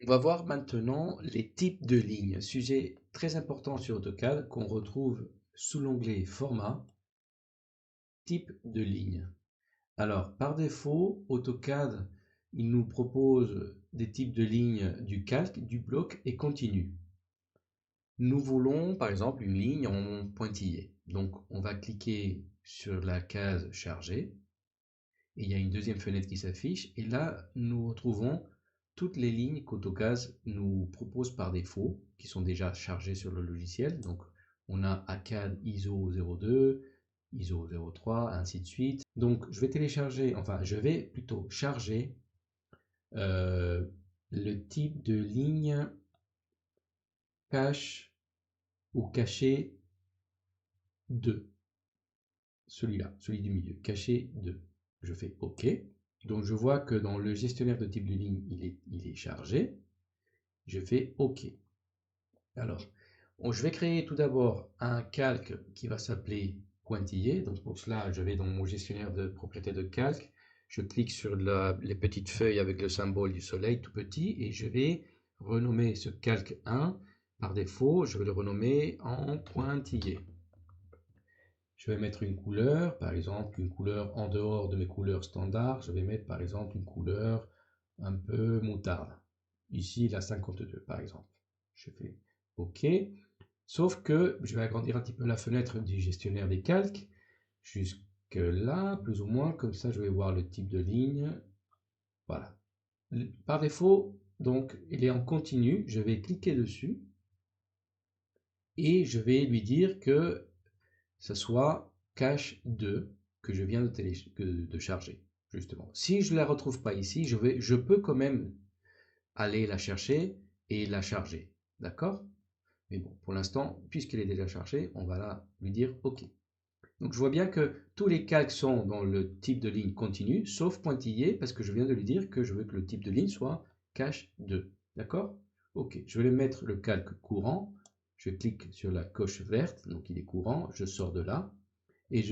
On va voir maintenant les types de lignes, sujet très important sur AutoCAD qu'on retrouve sous l'onglet Format, type de ligne. Alors, par défaut, AutoCAD, il nous propose des types de lignes du calque, du bloc et continu. Nous voulons par exemple une ligne en pointillé. Donc, on va cliquer sur la case chargée et il y a une deuxième fenêtre qui s'affiche et là, nous retrouvons toutes les lignes qu'AutoCAD nous propose par défaut, qui sont déjà chargées sur le logiciel. Donc, on a ACAD ISO 02, ISO 03, ainsi de suite. Donc, je vais télécharger, enfin, je vais plutôt charger euh, le type de ligne cache ou caché 2. Celui-là, celui du milieu, caché 2. Je fais OK. Donc, je vois que dans le gestionnaire de type de ligne, il est chargé. Je fais OK. Alors, je vais créer tout d'abord un calque qui va s'appeler pointillé. Donc pour cela, je vais dans mon gestionnaire de propriété de calque. Je clique sur les petites feuilles avec le symbole du soleil tout petit et je vais renommer ce calque 1. Par défaut, je vais le renommer en pointillé. Je vais mettre une couleur, par exemple une couleur en dehors de mes couleurs standards. Je vais mettre par exemple une couleur un peu moutarde. Ici, la 52 par exemple. Je fais OK. Sauf que je vais agrandir un petit peu la fenêtre du gestionnaire des calques, jusque là, plus ou moins, comme ça je vais voir le type de ligne. Voilà. Par défaut, donc, il est en continu, je vais cliquer dessus et je vais lui dire que ce soit cache 2 que je viens de charger, justement. Si je ne la retrouve pas ici, je peux quand même aller la chercher et la charger. D'accord? Mais bon, pour l'instant, puisqu'elle est déjà chargée, on va là lui dire OK. Donc je vois bien que tous les calques sont dans le type de ligne continue, sauf pointillé, parce que je viens de lui dire que je veux que le type de ligne soit cache 2. D'accord? OK, je vais mettre le calque courant. Je clique sur la coche verte, donc il est courant, je sors de là. Et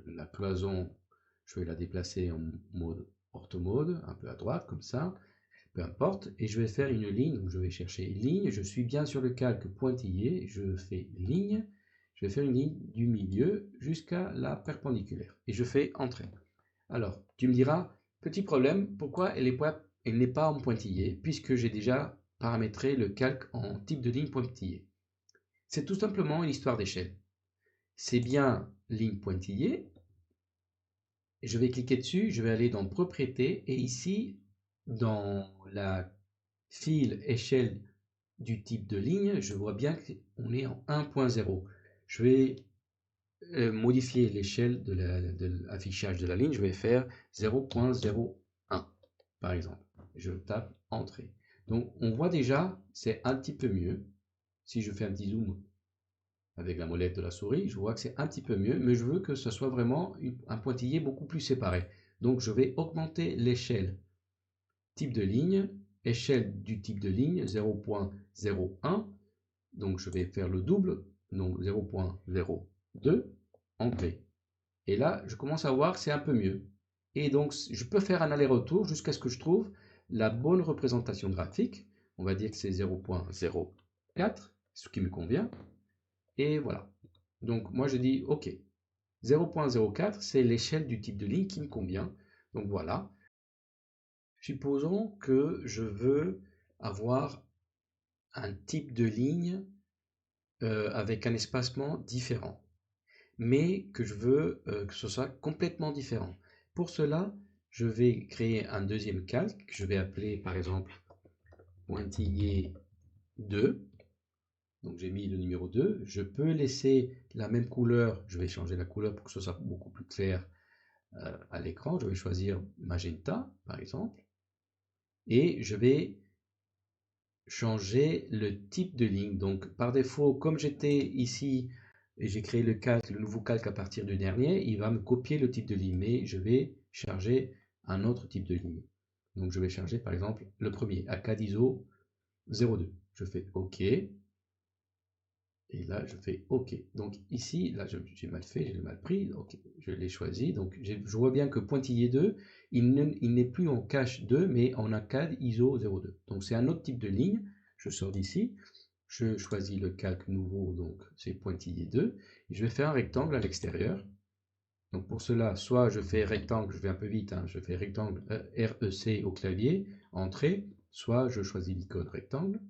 la cloison, je vais la déplacer en mode orthomode, un peu à droite, comme ça, peu importe. Et je vais faire une ligne, donc je vais chercher ligne, je suis bien sur le calque pointillé, je fais ligne, je vais faire une ligne du milieu jusqu'à la perpendiculaire. Et je fais Entrée. Alors, tu me diras, petit problème, pourquoi elle n'est pas en pointillé, puisque j'ai déjà paramétré le calque en type de ligne pointillé. C'est tout simplement une histoire d'échelle. C'est bien ligne pointillée. Je vais cliquer dessus, je vais aller dans Propriétés, et ici, dans la file échelle du type de ligne, je vois bien qu'on est en 1.0. Je vais modifier l'échelle de l'affichage de la ligne, je vais faire 0.01 par exemple. Je tape Entrée. Donc on voit déjà, c'est un petit peu mieux. Si je fais un petit zoom avec la molette de la souris, je vois que c'est un petit peu mieux, mais je veux que ce soit vraiment un pointillé beaucoup plus séparé. Donc je vais augmenter l'échelle type de ligne, échelle du type de ligne 0.01. Donc je vais faire le double, donc 0.02, Entrée. Et là, je commence à voir que c'est un peu mieux. Et donc, je peux faire un aller-retour jusqu'à ce que je trouve la bonne représentation graphique. On va dire que c'est 0.04, ce qui me convient. Et voilà. Donc, moi, je dis OK. 0.04, c'est l'échelle du type de ligne qui me convient. Donc, voilà. Supposons que je veux avoir un type de ligne avec un espacement différent, mais que je veux que ce soit complètement différent. Pour cela, je vais créer un deuxième calque, que je vais appeler par exemple pointillé 2. Donc j'ai mis le numéro 2. Je peux laisser la même couleur, je vais changer la couleur pour que ce soit beaucoup plus clair à l'écran. Je vais choisir magenta par exemple. Et je vais changer le type de ligne. Donc par défaut, comme j'étais ici et j'ai créé le nouveau calque à partir du dernier, il va me copier le type de ligne, mais je vais charger un autre type de ligne. Donc je vais charger par exemple le premier, ACAD ISO 02. Je fais OK. Et là, je fais OK. Donc ici, là, j'ai mal fait, j'ai mal pris. OK, je l'ai choisi. Donc je vois bien que pointillé 2, il n'est plus en cache 2, mais en ACAD ISO 02. Donc c'est un autre type de ligne. Je sors d'ici. Je choisis le calque nouveau, donc c'est pointillé 2. Et je vais faire un rectangle à l'extérieur. Donc pour cela, soit je fais rectangle, je vais un peu vite, hein, je fais rectangle REC au clavier, entrée, soit je choisis l'icône rectangle.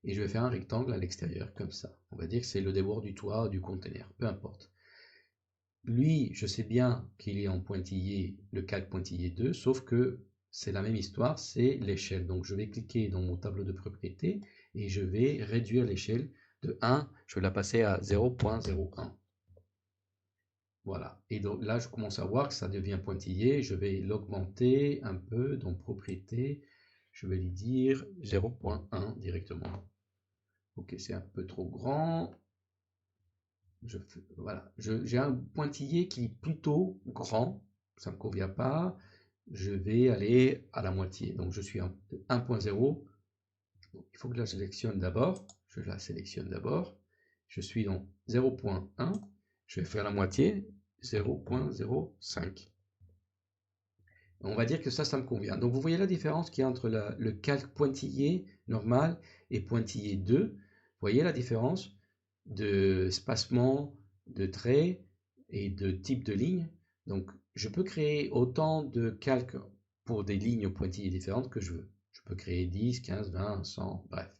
Et je vais faire un rectangle à l'extérieur, comme ça. On va dire que c'est le débord du toit du conteneur, peu importe. Lui, je sais bien qu'il est en pointillé, le calque pointillé 2, sauf que c'est la même histoire, c'est l'échelle. Donc je vais cliquer dans mon tableau de propriété et je vais réduire l'échelle de 1, je vais la passer à 0.01. Voilà, et donc là je commence à voir que ça devient pointillé, je vais l'augmenter un peu dans propriété, je vais lui dire 0.1 directement. Ok, c'est un peu trop grand. Voilà, j'ai un pointillé qui est plutôt grand, ça ne me convient pas. Je vais aller à la moitié, donc je suis à 1.0. Il faut que je la sélectionne d'abord. Je la sélectionne d'abord. Je suis dans 0.1. Je vais faire la moitié, 0.05. On va dire que ça me convient. Donc vous voyez la différence qu'il y a entre le calque pointillé normal et pointillé 2. Vous voyez la différence de spacement, de traits et de type de ligne. Donc je peux créer autant de calques pour des lignes pointillées différentes que je veux. Je peux créer 10, 15, 20, 100, bref.